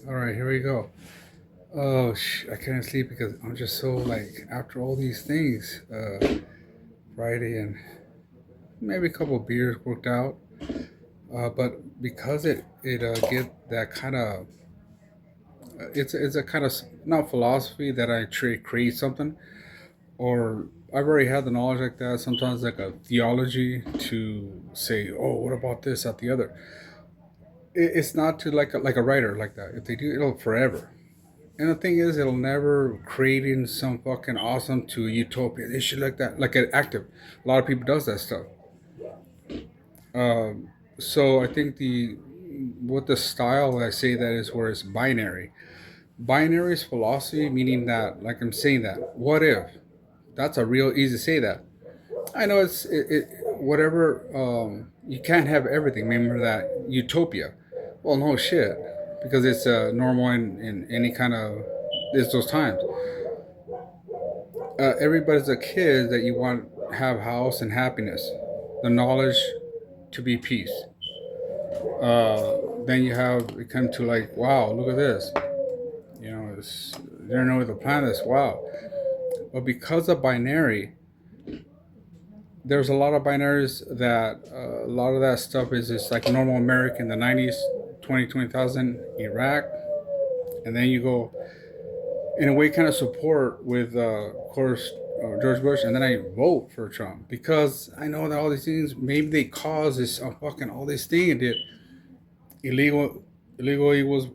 All right, here we go. Oh, I can't sleep because I'm just so like after all these things. Friday and maybe a couple of beers worked out. But because it get that kind of it's a kind of not philosophy that I create something or I've already had the knowledge like that. Sometimes like a theology to say, oh, what about this, that, the other. It's not to like a writer like that. If they do, it'll forever. And the thing is, it'll never create in some fucking awesome to a utopia. They should like that, like an active. A lot of people does that stuff. So I think the what the style I say that is where it's binary. Binary is philosophy, meaning that, like I'm saying that. What if? That's a real easy to say that. I know it whatever. You can't have everything. Remember that utopia. Well, no shit, because it's normal in any kind of it's those times. Everybody's a kid that you want have house and happiness, the knowledge to be peace. Then you have it come to like, wow, look at this. You know, it's, they don't know where the planet is. Wow, but because of binary, there's a lot of binaries that a lot of that stuff is just like normal America in the 90s, 20,000 Iraq, and then you go in a way kind of support with of course George Bush, and then I vote for Trump because I know that all these things maybe they cause this fucking all this thing and did illegal illegally was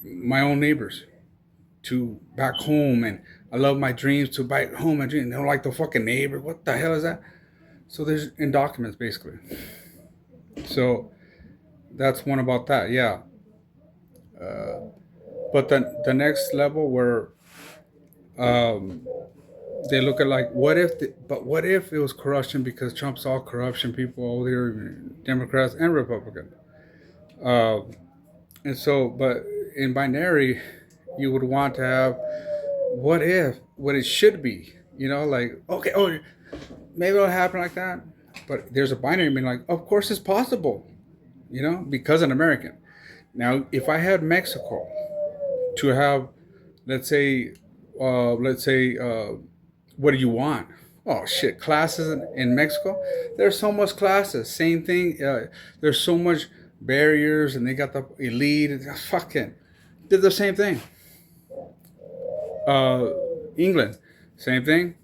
my own neighbors to back home, and I love my dreams to back home my dreams. They don't like the fucking neighbor. What the hell is that? So there's in documents basically. So that's one about that. Yeah. But the next level where um, they look at like but what if it was corruption because Trump's all corruption people all there, Democrats and Republicans. Uh, and so, but in binary, you would want to have what it should be. You know, like okay, oh, maybe it'll happen like that. But there's a binary meaning like, of course it's possible. You know, because an American. Now, if I had Mexico to have, let's say, what do you want? Oh shit, classes in Mexico. There's so much classes. Same thing. There's so much barriers, and they got the elite. Fucking did the same thing. Uh, England, same thing.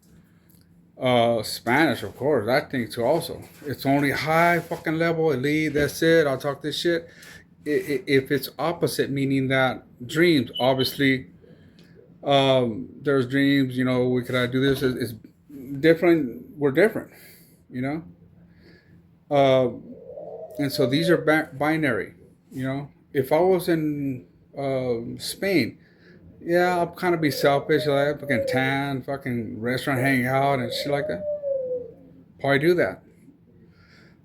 Spanish, of course, that thing too. Also, it's only high fucking level elite. That's it. I'll talk this shit. If it's opposite, meaning that dreams, obviously, there's dreams. You know, we could do this. It's different. We're different. You know, uh, and so these are binary. You know, if I was in Spain, yeah, I'll kind of be selfish. Like fucking tan, fucking restaurant, hang out and shit like that. Probably do that.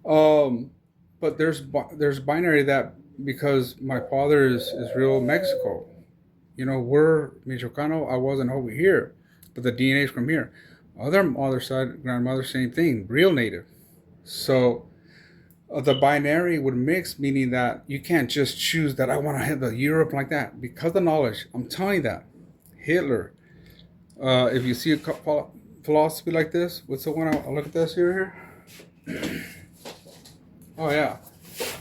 Um, but there's binary that because my father is real Mexico. You know, we're Michoacano. I wasn't over here, but the DNA is from here. Other mother side, grandmother, same thing, real native. So the binary would mix, meaning that you can't just choose that I want to have the Europe like that because of knowledge. I'm telling you that Hitler. If you see a philosophy like this, what's the one? I'll look at this here. Oh yeah,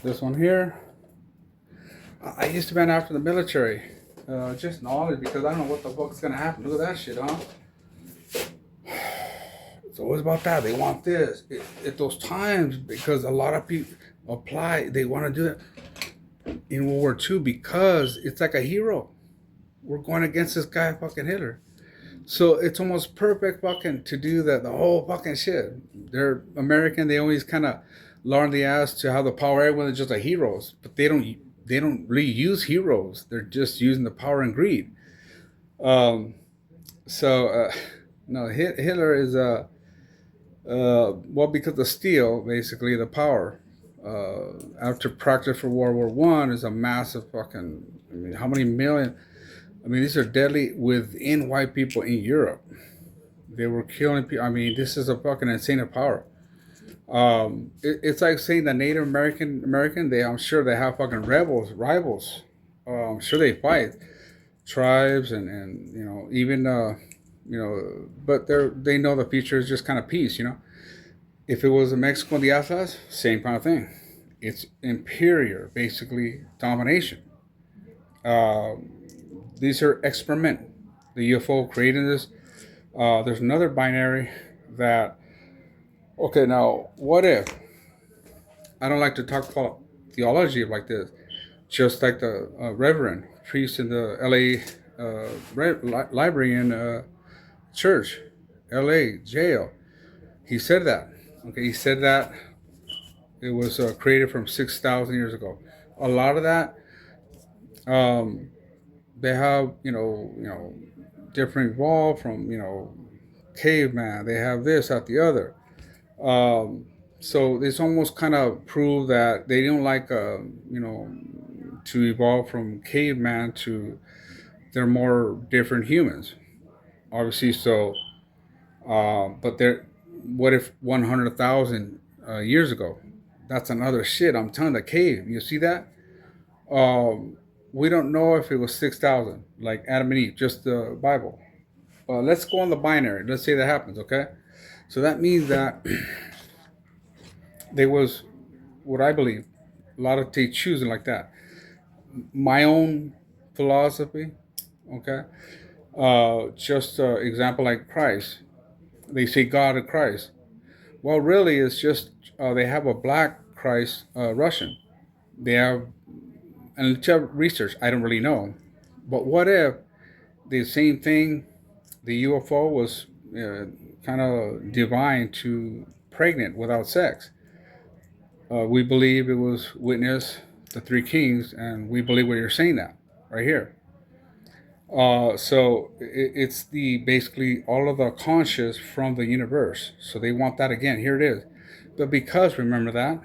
this one here. I used to be after the military. Just knowledge because I don't know what the fuck's gonna happen. Look at that shit, huh? It's always about that. They want this. At those times, because a lot of people apply, they want to do it in World War II because it's like a hero. We're going against this guy, fucking Hitler. So it's almost perfect fucking to do that, the whole fucking shit. They're American. They always kind of learn the ass to have the power. Everyone's just like heroes, but they don't really use heroes. They're just using the power and greed. Um, so no, Hitler is well because the steel, basically the power. After practice for World War One is a massive fucking. I mean, how many million? I mean, these are deadly within white people in Europe. They were killing people. I mean, this is a fucking insane power. It's like saying the Native American, they I'm sure they have fucking rebels, rivals. I'm sure they fight tribes and even but they know the future is just kind of peace. If it was a Mexico and the Atlas, same kind of thing. It's inferior, basically domination. Uh, these are experiment. The UFO created this. There's another binary that. Okay, now what if I don't like to talk about theology like this? Just like the Reverend priest in the L.A. Library and church, L.A. jail. He said that. Okay, he said that it was created from 6,000 years ago. A lot of that, um, they have different evolved from caveman. They have this at the other. Um, so it's almost kind of prove that they don't like to evolve from caveman to they're more different humans. Obviously, so but they're what if 100,000 years ago? That's another shit. I'm telling the cave. You see that? Um, we don't know if it was 6,000, like Adam and Eve, just the Bible. Let's go on the binary. Let's say that happens, okay? So that means that there was what I believe, a lot of they choosing like that. My own philosophy, okay? Just example like Christ. They say God of Christ. Well, really, it's just they have a black Christ, Russian. They have, and let's have research. I don't really know, but what if the same thing? The UFO was kind of divine to pregnant without sex. We believe it was witness the three kings, and we believe what you're saying that right here. So it's the basically all of the conscious from the universe. So they want that again. Here it is. But because remember that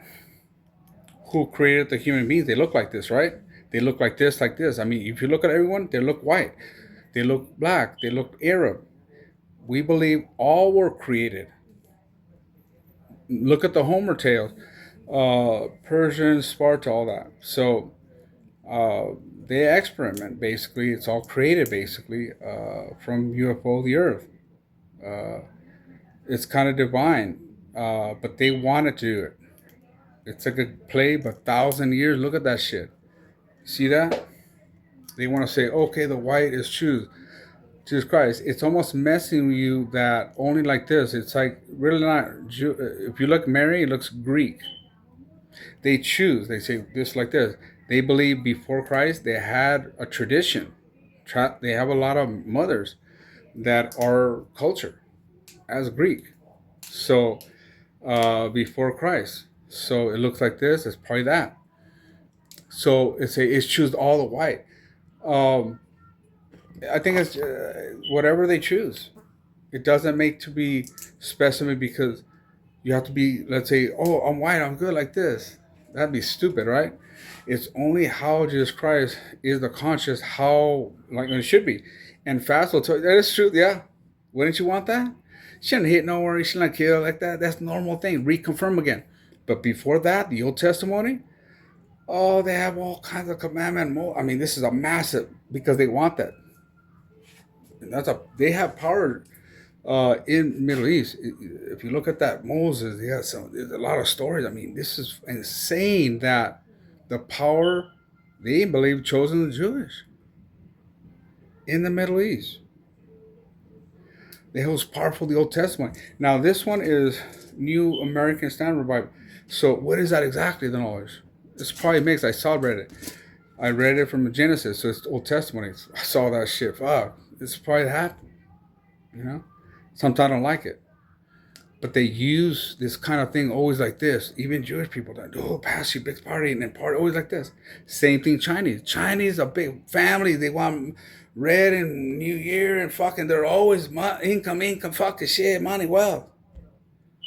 who created the human beings? They look like this, right? They look like this, like this. I mean, if you look at everyone, they look white, they look black, they look Arab. We believe all were created. Look at the Homer tales, Persian, Sparta, all that. So uh, they experiment basically. It's all created basically from UFO, the Earth. Uh, it's kind of divine, but they wanted to do it. It's like a play, but 1,000 years. Look at that shit. See that? They want to say, okay, the white is true. Jesus Christ, it's almost messing with you that only like this. It's like really not. If you look Mary, it looks Greek. They choose. They say this like this. They believe before Christ they had a tradition. They have a lot of mothers that are culture as Greek. So before Christ. So it looks like this. It's probably that. So it's choose all the white. Um, I think it's whatever they choose. It doesn't make to be specimen because you have to be, let's say, oh, I'm white, I'm good like this. That'd be stupid, right? It's only how Jesus Christ is the conscious, how like it should be. And fast will tell you that is true. Yeah, wouldn't you want that? Shouldn't hit nowhere. You shouldn't kill like that. That's a normal thing. Reconfirm again. But before that, the Old Testimony, oh, they have all kinds of commandment. I mean, this is a massive because they want that. And they have power in Middle East. If you look at that Moses, there's a lot of stories. I mean, this is insane that the power they believe chosen the Jewish in the Middle East. They hold powerful the Old Testament. Now this one is New American Standard Bible. So what is that exactly? The knowledge. It's probably mixed. I read it from Genesis, so it's Old Testament. I saw that shit. Fuck, it's probably happened. You know. Sometimes I don't like it. But they use this kind of thing always like this. Even Jewish people that pass you big party and then party always like this. Same thing Chinese. Chinese a big family. They want red and New Year and fucking they're always income, fucking shit, money, wealth.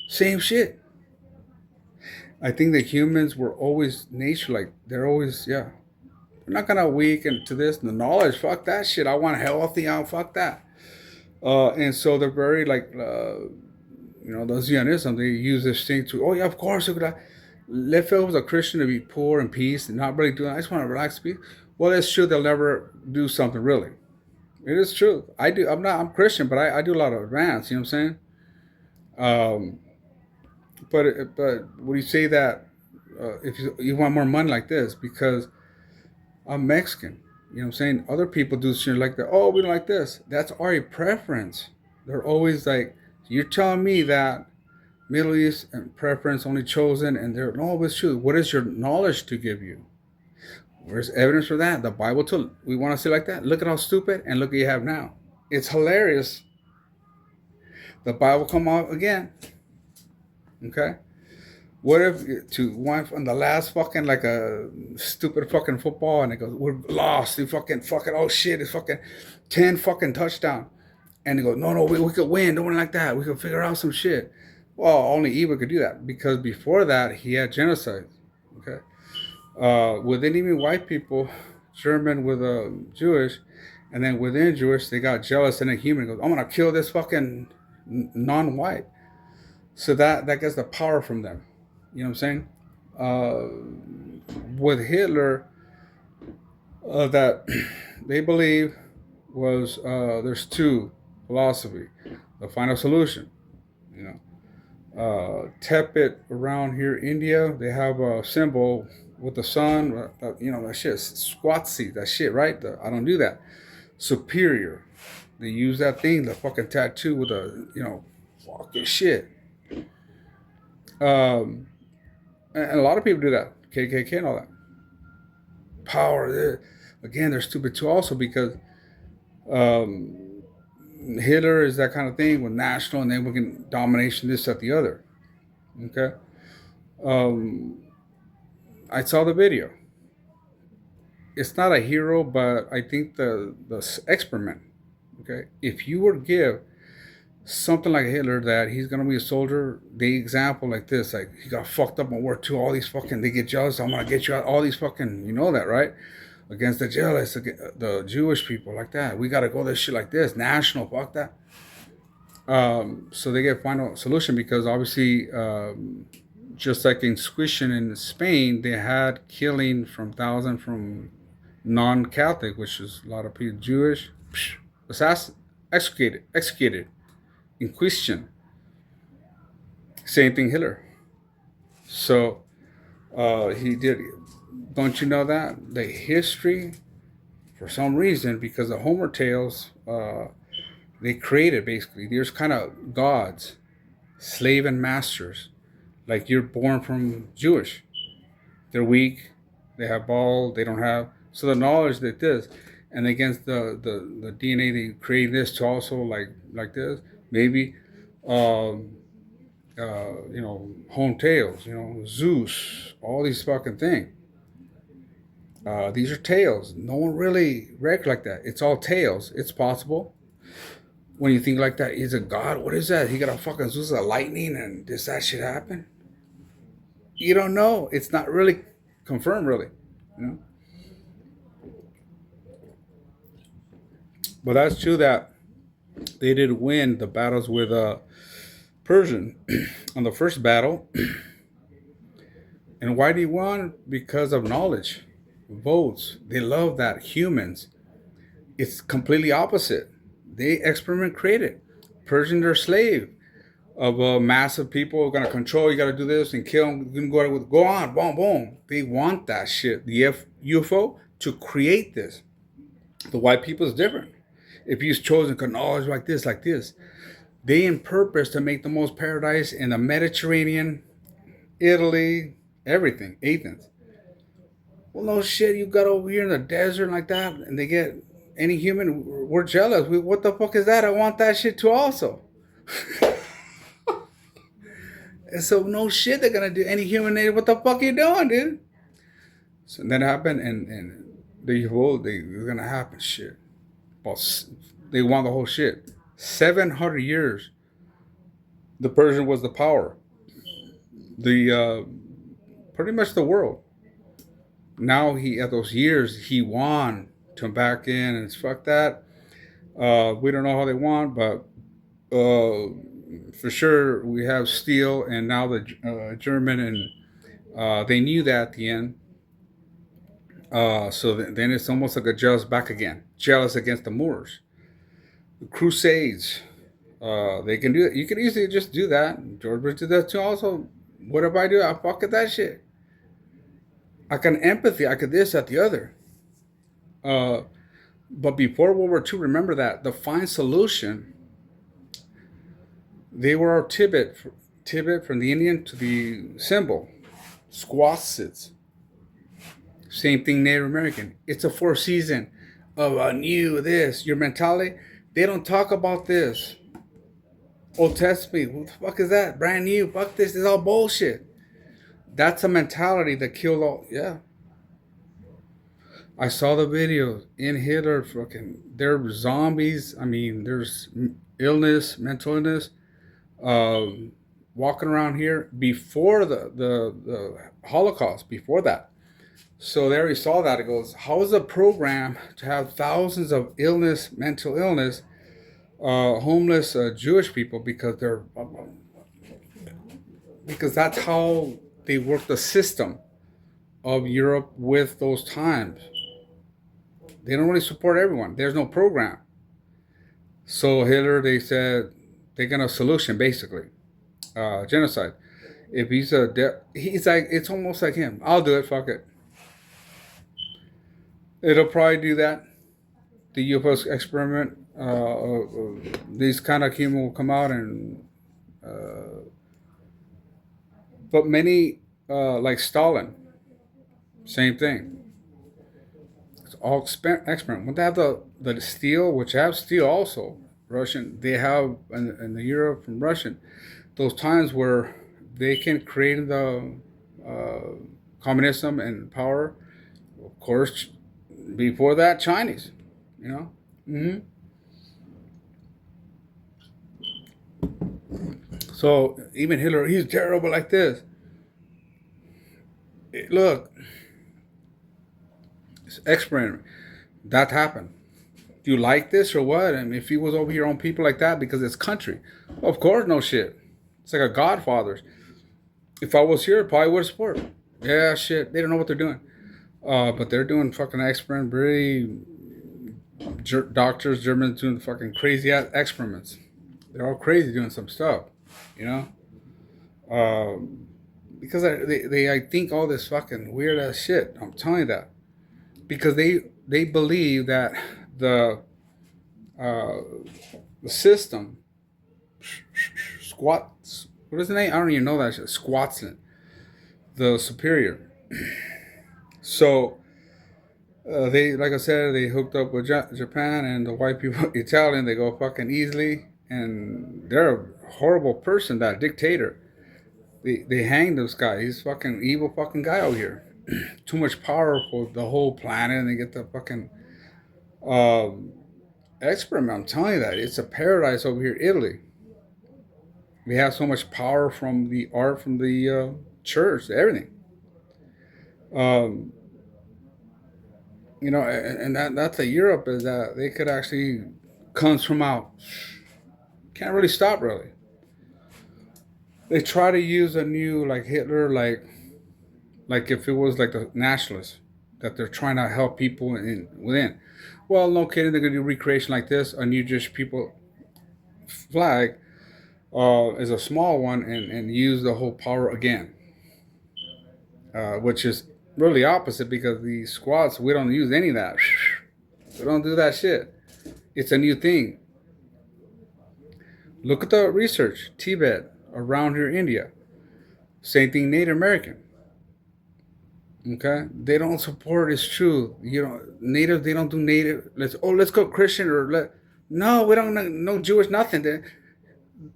Same shit. I think the humans were always nature like they're always They're not gonna weaken to this. The knowledge, fuck that shit. I want healthy, fuck that. And so they're very like those Zionism, they use this thing to, oh yeah, of course, if I was a Christian to be poor and peace and not really doing, I just want to relax, peace. Well, it's true they'll never do something really. It is true. I do. I'm Christian, but I do a lot of advance. You know what I'm saying? Um, but when you say that, if you want more money like this, because I'm Mexican, you know what I'm saying? Other people do shit like that. Oh, we don't like this. That's already preference. They're always like, you're telling me that Middle East and preference only chosen, and they're no, it's true. What is your knowledge to give you? Where's evidence for that? The Bible too. We want to say like that. Look at how stupid, and look what you have now. It's hilarious. The Bible come out again. Okay. What if to one from the last fucking like a stupid fucking football and it goes, we're lost. We fucking oh shit, it's fucking 10 fucking touchdown. And they go, no, we could win. Don't like that. We could figure out some shit. Well, only evil could do that because before that he had genocide. Okay. Within even white people, German with Jewish, and then within Jewish, they got jealous and a human goes, I'm gonna kill this fucking non-white. So that gets the power from them. You know what I'm saying? With Hitler, that they believe was there's two philosophy, the final solution. You know, tepid around here, India, they have a symbol with the sun. You know that shit, squatsy, that shit, right? I don't do that. Superior, they use that thing, the fucking tattoo with a fucking shit. Um, and a lot of people do that, KKK and all that. Power, again, they're stupid too, also because um, Hitler is that kind of thing with national, and then we can domination, this, that, the other. Okay. Um, I saw the video. It's not a hero, but I think the experiment. Okay, if you were to give something like Hitler that he's gonna be a soldier, the example like this, like he got fucked up in War II, all these fucking they get jealous. I'm gonna get you out. All these fucking, you know that, right? Against the jealous, the Jewish people like that. We gotta go this shit like this, national, fuck that. So they get final solution because obviously, just like in Squishin in Spain, they had killing from thousand from non-Catholic, which is a lot of people Jewish, assassin, executed, Inquisition. Same thing Hitler. So he did. Don't you know that the history, for some reason, because the Homer tales, they created basically. There's kind of gods, slave and masters. Like you're born from Jewish. They're weak. They have ball. They don't have. So the knowledge that this, and against the DNA, they create this to also like this. Maybe, um, home tales. Zeus. All these fucking things. These are tales. No one really records like that. It's all tales. It's possible. When you think like that, he's a god. What is that? He got a fucking Zeus, a lightning, and does that shit happen? You don't know. It's not really confirmed, really. You know. But that's true that they did win the battles with Persian on the first battle. And why did he won? Because of knowledge, votes. They love that. Humans. It's completely opposite. They experiment created. Persians are slave of a mass of people going to control. You got to do this and kill them. You can go on, boom, boom. They want that shit. The UFO to create this. The white people is different. If you've chosen knowledge like this, they in purpose to make the most paradise in the Mediterranean, Italy, everything, Athens. Well, no shit, you got over here in the desert like that, and they get any human. We're jealous. What the fuck is that? I want that shit too, also. And so, no shit, they're gonna do any human native. What the fuck you doing, dude? So that happened, and they're gonna happen. Shit, but they want the whole shit. 700 years, the Persian was the power. The pretty much the world. Now at those years he won to back in and it's fuck that. We don't know how they won, but for sure we have steel and now the German and they knew that at the end. Then it's almost like a jealous back again, jealous against the Moors. The Crusades, they can do it. You can easily just do that. George Bush did that too. Also, what if I do? I fuck at that shit. I can empathy. I could this, at the other. Uh, but before World War II, remember that the fine solution. They were our Tibet, Tibet from the Indian to the symbol, squatsits. Same thing, Native American. It's a four season of a new this. Your mentality. They don't talk about this. Old Testament. What the fuck is that? Brand new. Fuck this. This is all bullshit. That's a mentality that killed all. Yeah. I saw the videos in Hitler. Fucking, they're zombies. I mean, there's illness, mental illness. Um, Walking around here before the Holocaust, before that. So there we saw that. It goes, how is a program to have thousands of illness, mental illness, homeless Jewish people because that's how they work the system of Europe with those times. They don't really support everyone. There's no program. So Hitler, they said they're gonna solution basically genocide. If he's like, it's almost like him. I'll do it. Fuck it. It'll probably do that. The UFO experiment. These kind of human will come out and, but many like Stalin, same thing. It's all experiment. When they have the steel, which have steel also, Russian. They have in the Europe from Russian, those times where they can create the communism and power. Of course, before that, Chinese. You know. Mm-hmm. So even Hitler, he's terrible like this. Look, it's experiment. That happened. Do you like this or what? And if he was over here on people like that because it's country, of course, no shit. It's like a Godfather's. If I was here, I probably would support. Yeah, shit. They don't know what they're doing. But they're doing fucking experiment. Very doctors, Germans doing fucking crazy ass experiments. They're all crazy doing some stuff, you know. Because I think all this fucking weird ass shit. I'm telling you that because they believe that the uh, the system squats. What is the name? I don't even know that shit. Squatson, the superior. So they, like I said, they hooked up with Japan and the white people, Italian. They go fucking easily, and they're a horrible person. That dictator. They hanged this guy. He's fucking evil fucking guy out here. Too much power for the whole planet, and they get the fucking um, experiment. I'm telling you that it's a paradise over here, Italy. We have so much power from the art, from the church, everything. Um, and that's a Europe is that they could actually comes from out. Can't really stop really. They try to use a new like Hitler like if it was like the nationalists that they're trying to help people in within. Well, no kidding, they're gonna do recreation like this. A new Jewish people flag is a small one and use the whole power again, which is really opposite because the squads we don't use any of that. We don't do that shit. It's a new thing. Look at the research. Tibet, around here, India. Same thing, Native American. Okay, they don't support. It's true. Native. They don't do native. Let's go Christian No, we don't no Jewish nothing.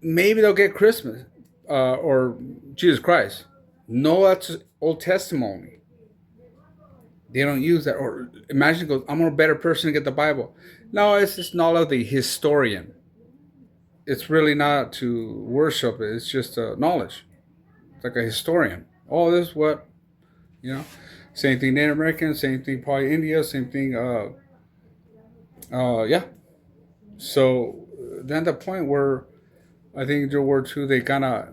Maybe they'll get Christmas or Jesus Christ. No, that's Old Testimony. They don't use that. Or imagine goes, I'm a better person to get the Bible. No, it's just knowledge of the historian. It's really not to worship it. It's just knowledge. It's like a historian. Oh, this is what you know. Same thing Native American. Same thing probably India. Same thing. Yeah. So then the point where I think World War II they kind of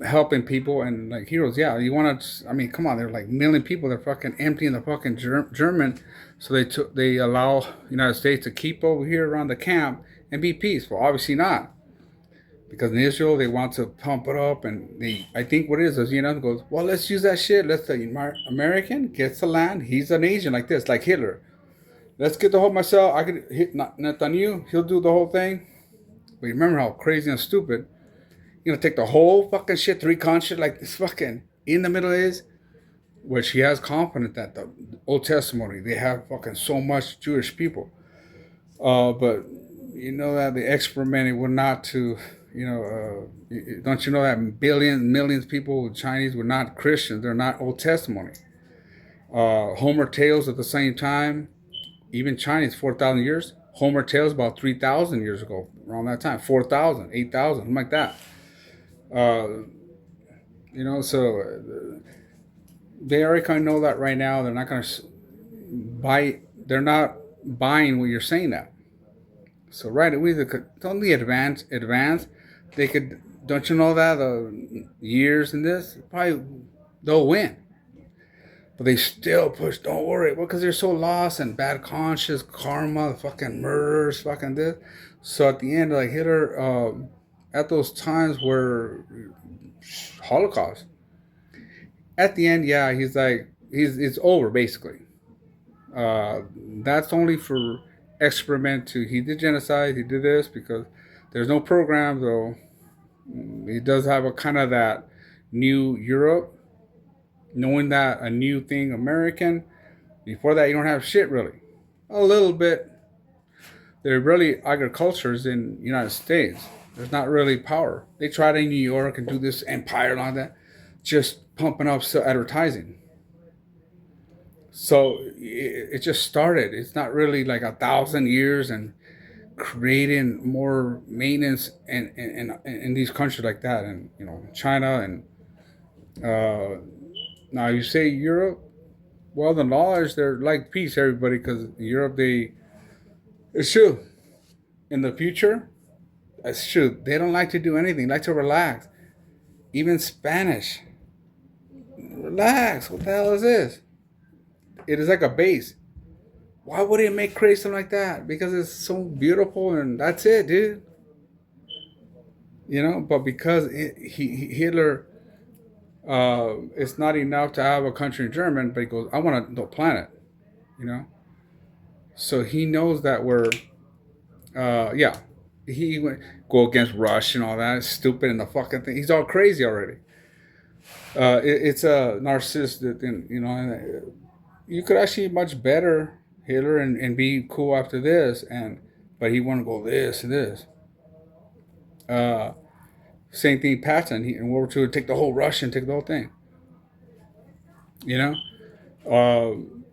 helping people and like heroes. Yeah, you want to? I mean, come on, they're like million people. They're fucking emptying the fucking German, so they allow United States to keep over here around the camp and be peaceful. Obviously not, because in Israel they want to pump it up, and they I think what it is goes, well, let's use that shit. Let's the American gets the land. He's an agent like this, like Hitler. Let's get the whole myself. I could hit Netanyahu. He'll do the whole thing. But you remember how crazy and stupid take the whole fucking shit, three countries like this fucking in the middle is, which he has confidence that the Old Testimony they have fucking so much Jewish people, but that the experimenting were not to, don't you know that billions, millions of people, Chinese, were not Christians, they're not Old Testimony. Homer tales at the same time, even Chinese 4,000 years. Homer tales about 3,000 years ago, around that time, 4,000, 8,000, something like that. So they already kind of know that right now. They're not going to buy. They're not buying what you're saying that. So right away, don't the advance. They could. Don't you know that the years in this probably they'll win, but they still push. Don't worry, well, because they're so lost and bad conscience, karma, fucking murders, fucking this. So at the end, like Hitler, at those times where Holocaust. At the end, yeah, he's like it's over basically. That's only for experiment to he did genocide, he did this because there's no program though. He does have a kind of that new Europe, knowing that a new thing American. Before that, you don't have shit really. A little bit. There are really agricultures in the United States. There's not really power. They tried in New York and do this empire and all that, just pumping up advertising. So it just started. It's not really like 1,000 years and creating more maintenance in these countries like that, and China and now you say Europe. Well, the knowledge they're like peace, everybody, because Europe it's true. In the future, it's true. They don't like to do anything. They like to relax. Even Spanish. Relax. What the hell is this? It is like a base. Why would it make crazy something like that? Because it's so beautiful and that's it, dude. But because Hitler, it's not enough to have a country in German, but he goes, I want the planet, you know. So he knows that yeah, he went go against Rush and all that. It's stupid and the fucking thing. He's all crazy already. It's a narcissistic, and you could actually much better Hitler and be cool after this, but he want to go this and this. Same thing, Patton. In World War II, take the whole Russian, take the whole thing.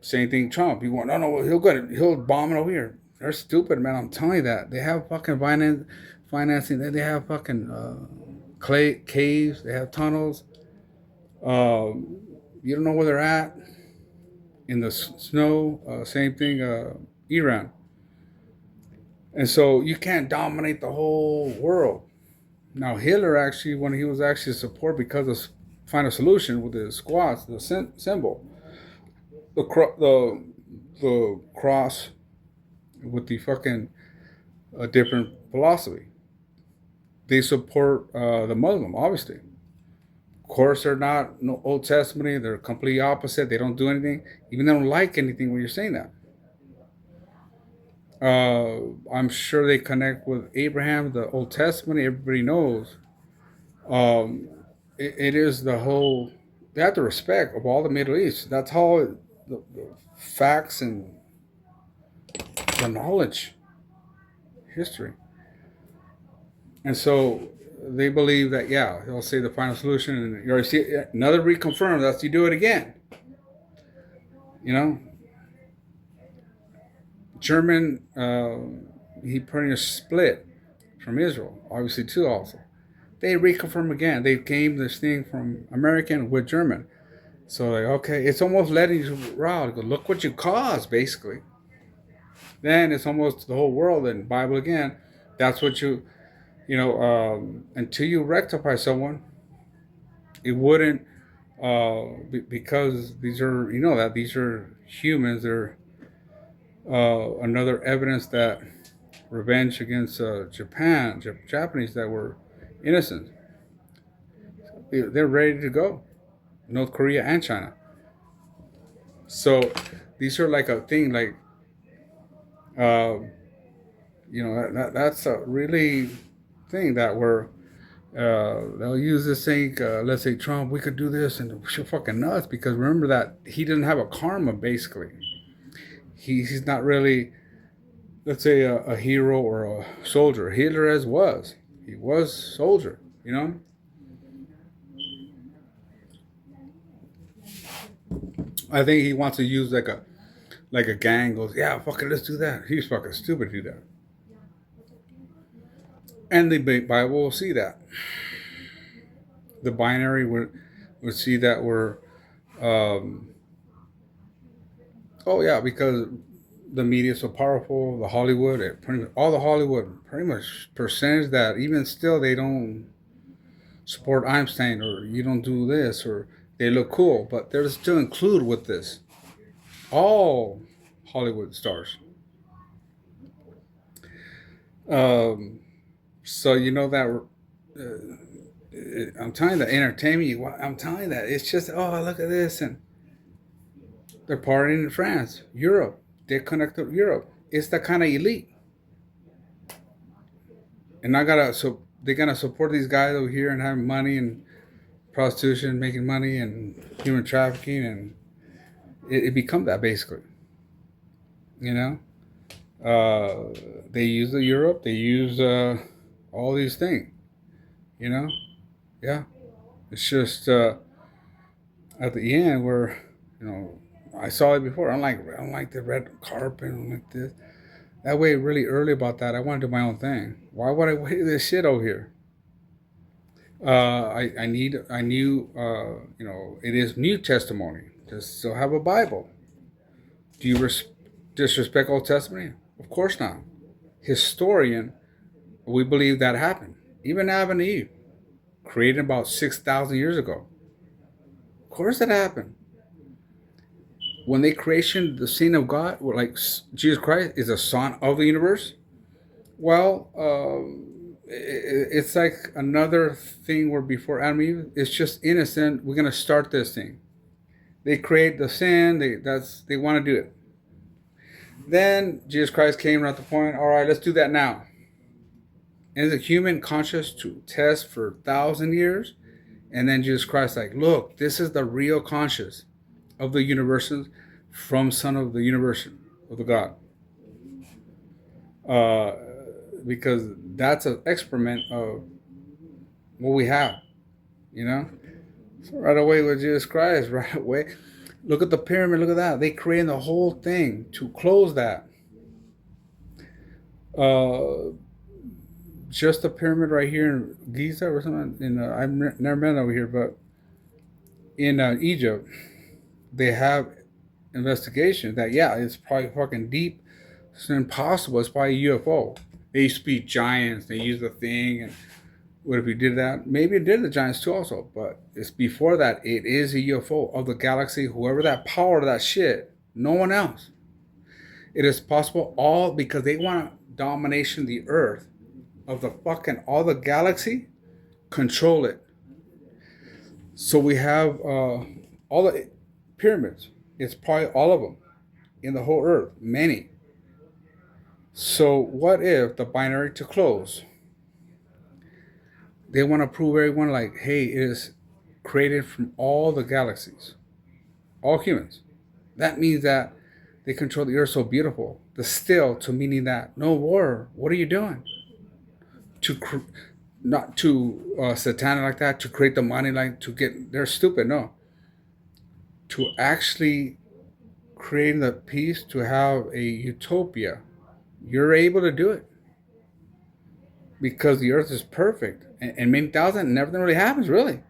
Same thing, Trump. He want no, he'll bomb it over here. They're stupid, man. I'm telling you that they have fucking financing. They have fucking clay caves. They have tunnels. You don't know where they're at in the snow. Same thing, Iran. And so you can't dominate the whole world. Now Hitler actually, when he was actually support because of find a solution with the squats, the symbol, the cross with the fucking different philosophy. They support the Muslim, obviously. Of course, they're not no Old Testament. They're completely opposite. They don't do anything. Even they don't like anything when you're saying that. I'm sure they connect with Abraham, the Old Testament. Everybody knows. It is the whole. They have the respect of all the Middle East. That's how the facts and the knowledge, history, and so they believe that they'll say the final solution, and you already see it, another reconfirm. That's you do it again. German, he pretty much split from Israel, obviously too. Also, they reconfirm again. They came this thing from American with German. So like, okay, it's almost letting you wow, go, look what you caused, basically. Then it's almost the whole world and Bible again. That's what until you rectify someone, It wouldn't, because these are, that these are humans. They're another evidence that revenge against Japanese that were innocent. They're ready to go. North Korea and China. So these are like a thing, like, uh, that's a really thing that we're. They'll use this thing. Let's say Trump, we could do this, and we're fucking nuts because remember that he doesn't have a karma. Basically, he's not really, let's say, a hero or a soldier. Hitler as was. He was soldier. I think he wants to use like a gang. Goes, yeah, fucking, let's do that. He's fucking stupid to do that. And the Bible will see that. The binary would see that we're, um, oh yeah, because the media is so powerful. The Hollywood, all the Hollywood, pretty much percentage that even still they don't support Einstein, or you don't do this, or they look cool, but they're still included with this. All Hollywood stars. Um, so that. I'm telling you that entertainment. I'm telling you that it's just, oh, look at this, and they're partying in France, Europe. They connect to Europe. It's the kind of elite, and I gotta so they're gonna support these guys over here and having money and prostitution, making money and human trafficking, and it becomes that basically. You know, they use the Europe, they use all these things. You know, yeah. It's just at the end where you know I saw it before. I don't like the red carpet. I don't like this. That way, really early about that. I want to do my own thing. Why would I wait this shit over here? I knew it is New Testimony. Just still have a Bible. Do you disrespect Old Testament? Of course not. Historian, we believe that happened. Even Adam and Eve, created about 6,000 years ago. Of course it happened. When they creation the scene of God, like Jesus Christ is the Son of the universe. Well, it's like another thing where before Adam and Eve, it's just innocent. We're gonna start this thing. They create the sin. They want to do it. Then Jesus Christ came at the point. All right, let's do that now. And is a human conscious to test for 1,000 years, and then Jesus Christ like, look, this is the real conscious of the universe from Son of the universe of the God. Uh, because that's an experiment of what we have, you know. So right away with Jesus Christ, right away, look at the pyramid. Look at that. They created the whole thing to close that. Uh, just the pyramid right here in Giza or something. I've never been over here, but in Egypt, they have investigation that yeah, it's probably fucking deep. It's impossible. It's probably a UFO. They used to be giants. They use the thing, and what if you did that? Maybe it did the giants too, also. But it's before that. It is a UFO of the galaxy. Whoever that power that shit, no one else. It is possible all because they want domination of the Earth, of the fucking all the galaxy, control it. So we have all the pyramids. It's probably all of them in the whole Earth, many. So what if the binary to close? They want to prove everyone like, hey, it is created from all the galaxies, all humans. That means that they control the earth so beautiful. The still to meaning that no war. What are you doing? Not to satanic like that to create the money like to get. They're stupid. No. To actually create the peace to have a utopia, you're able to do it because the earth is perfect and many thousand nothing really happens really.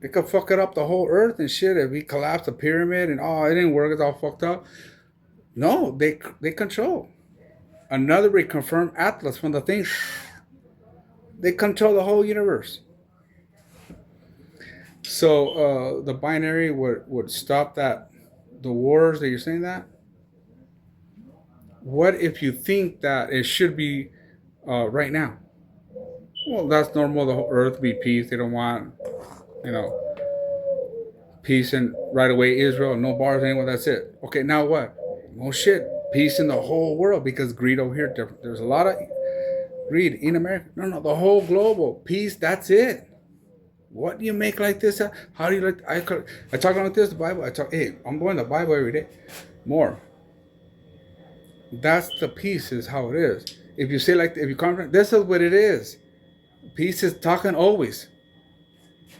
It could fuck it up the whole earth and shit if we collapse the pyramid and oh it didn't work, it's all fucked up. No, they control. Another reconfirmed atlas from the thing. They control the whole universe. So the binary would stop that, the wars that you're saying that. What if you think that it should be right now? Well, that's normal. The whole earth be peace. They don't want, you know, peace and right away Israel, no bars anywhere. That's it. Okay, now what? Well, shit, peace in the whole world because greed over here. There's a lot of greed in America. No, no, the whole global peace. That's it. What do you make like this? How do you like? I talk about this. The Bible. I talk. Hey, I'm going to the Bible every day. More. That's the peace. Is how it is. If you say like, if you confident, this is what it is. Peace is talking always.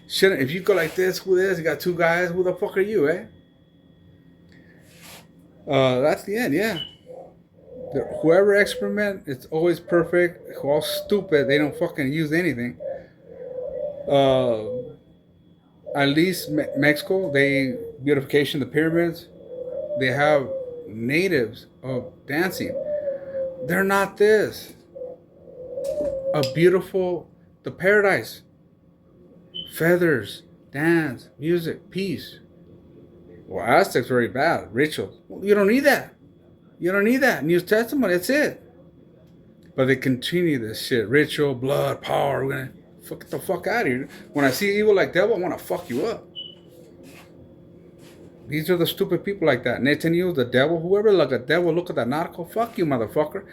Shouldn't if you go like this? Who is? You got two guys. Who the fuck are you, eh? That's the end. Yeah. Whoever experiment, it's always perfect. Who all stupid? They don't fucking use anything. Uh, at least Mexico, they beautification the pyramids. They have natives of dancing. They're not this. A beautiful, the paradise. Feathers, dance, music, peace. Well, Aztecs very bad. Rituals. Well, you don't need that. You don't need that. New Testament, that's it. But they continue this shit. Ritual, blood, power. We're gonna fuck the fuck out of here. When I see evil like devil, I want to fuck you up. These are the stupid people like that. Netanyahu, the devil, whoever like a devil, look at that narco. Fuck you, motherfucker.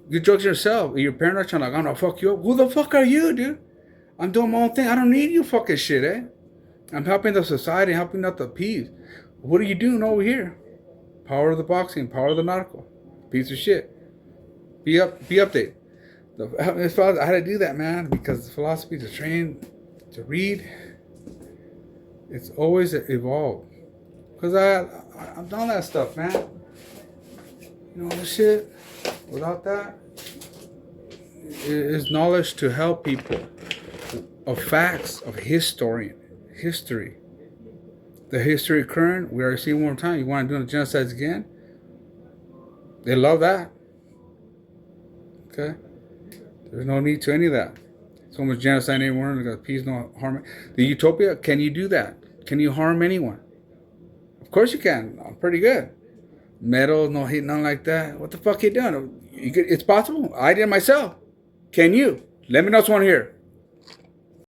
You judge yourself. Your parents are like, I'm gonna fuck you up. Who the fuck are you, dude? I'm doing my own thing. I don't need you fucking shit, eh? I'm helping the society, helping out the peace. What are you doing over here? Power of the boxing, power of the narco. Piece of shit. Be update. I had to do that, man, because the philosophy to train, to read, it's always evolved. Because I've done that stuff, man. You know, the shit, without that, is knowledge to help people of facts, of history. The history current, we already seen one more time. You want to do the genocides again? They love that. Okay? There's no need to any of that. So much genocide anymore, because peace, no harm. The utopia, can you do that? Can you harm anyone? Of course you can. I'm pretty good. Metal, no hate, nothing like that. What the fuck you doing? It's possible. I did it myself. Can you? Let me know what's on here.